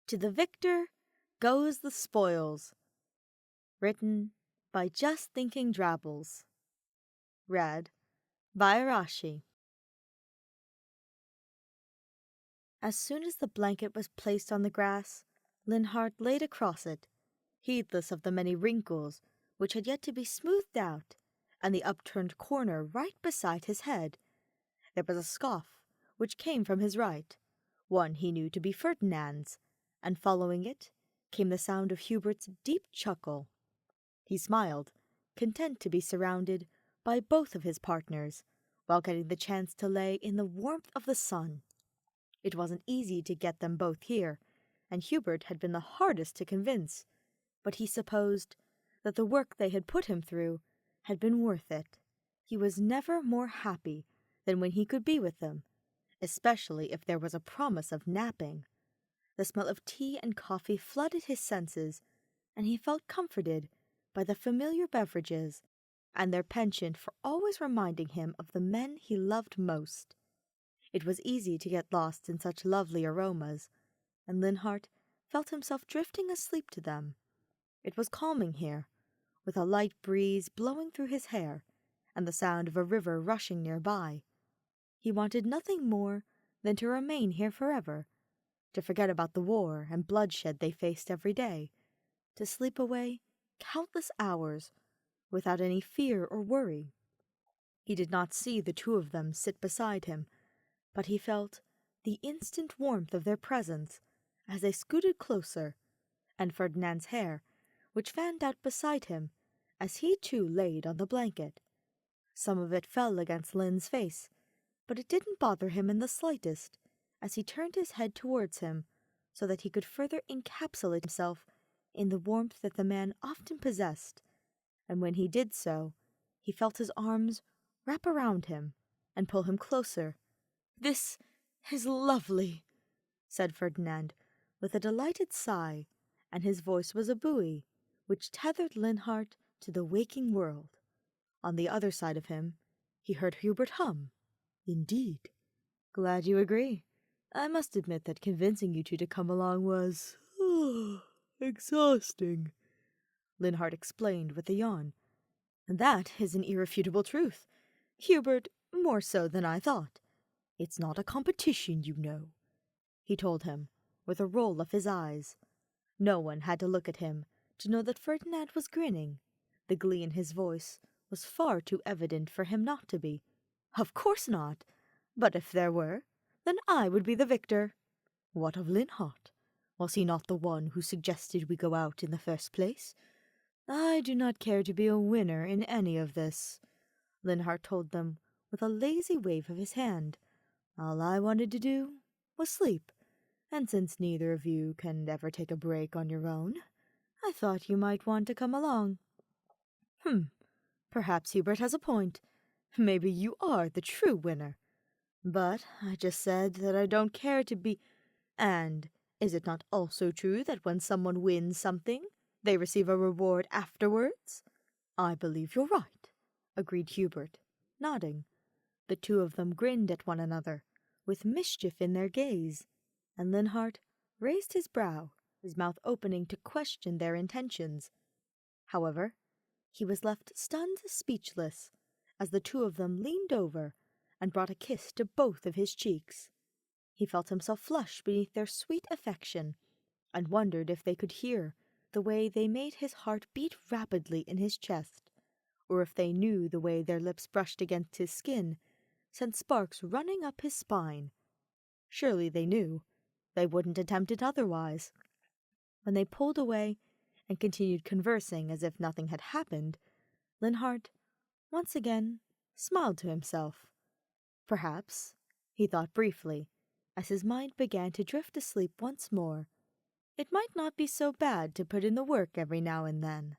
To the victor goes the spoils. Written by Just Thinking Drabbles. Read by Arashi. As soon as the blanket was placed on the grass, Linhardt laid across it, heedless of the many wrinkles which had yet to be smoothed out, and the upturned corner right beside his head. There was a scoff which came from his right, one he knew to be Ferdinand's, and following it came the sound of Hubert's deep chuckle. He smiled, content to be surrounded by both of his partners, while getting the chance to lay in the warmth of the sun. It wasn't easy to get them both here, and Hubert had been the hardest to convince, but he supposed that the work they had put him through had been worth it. He was never more happy than when he could be with them, especially if there was a promise of napping. The smell of tea and coffee flooded his senses, and he felt comforted by the familiar beverages and their penchant for always reminding him of the men he loved most. It was easy to get lost in such lovely aromas, and Linhardt felt himself drifting asleep to them. It was calming here, with a light breeze blowing through his hair and the sound of a river rushing nearby. He wanted nothing more than to remain here forever, to forget about the war and bloodshed they faced every day, to sleep away countless hours without any fear or worry. He did not see the two of them sit beside him, but he felt the instant warmth of their presence as they scooted closer, and Ferdinand's hair, which fanned out beside him as he too laid on the blanket. Some of it fell against Lin's face, but it didn't bother him in the slightest, as he turned his head towards him so that he could further encapsulate himself in the warmth that the man often possessed, and when he did so, he felt his arms wrap around him and pull him closer. "This is lovely," said Ferdinand, with a delighted sigh, and his voice was a buoy which tethered Linhardt to the waking world. On the other side of him, he heard Hubert hum. "Indeed. Glad you agree. I must admit that convincing you two to come along was exhausting," Linhardt explained with a yawn. "That is an irrefutable truth. Hubert, more so than I thought. It's not a competition, you know," he told him, with a roll of his eyes. No one had to look at him to know that Ferdinand was grinning. The glee in his voice was far too evident for him not to be. "Of course not. But if there were, then I would be the victor." "What of Linhardt? Was he not the one who suggested we go out in the first place?" "I do not care to be a winner in any of this," Linhardt told them with a lazy wave of his hand. "All I wanted to do was sleep, and since neither of you can ever take a break on your own, I thought you might want to come along." Perhaps Hubert has a point. Maybe you are the true winner. But I just said that I don't care to be... And is it not also true that when someone wins something, they receive a reward afterwards?" "I believe you're right," agreed Hubert, nodding. The two of them grinned at one another, with mischief in their gaze, and Linhardt raised his brow, his mouth opening to question their intentions. However, he was left stunned speechless, as the two of them leaned over and brought a kiss to both of his cheeks. He felt himself flush beneath their sweet affection, and wondered if they could hear the way they made his heart beat rapidly in his chest, or if they knew the way their lips brushed against his skin sent sparks running up his spine. Surely they knew. They wouldn't attempt it otherwise. When they pulled away and continued conversing as if nothing had happened, Linhardt once again smiled to himself. Perhaps, he thought briefly, as his mind began to drift asleep once more, it might not be so bad to put in the work every now and then.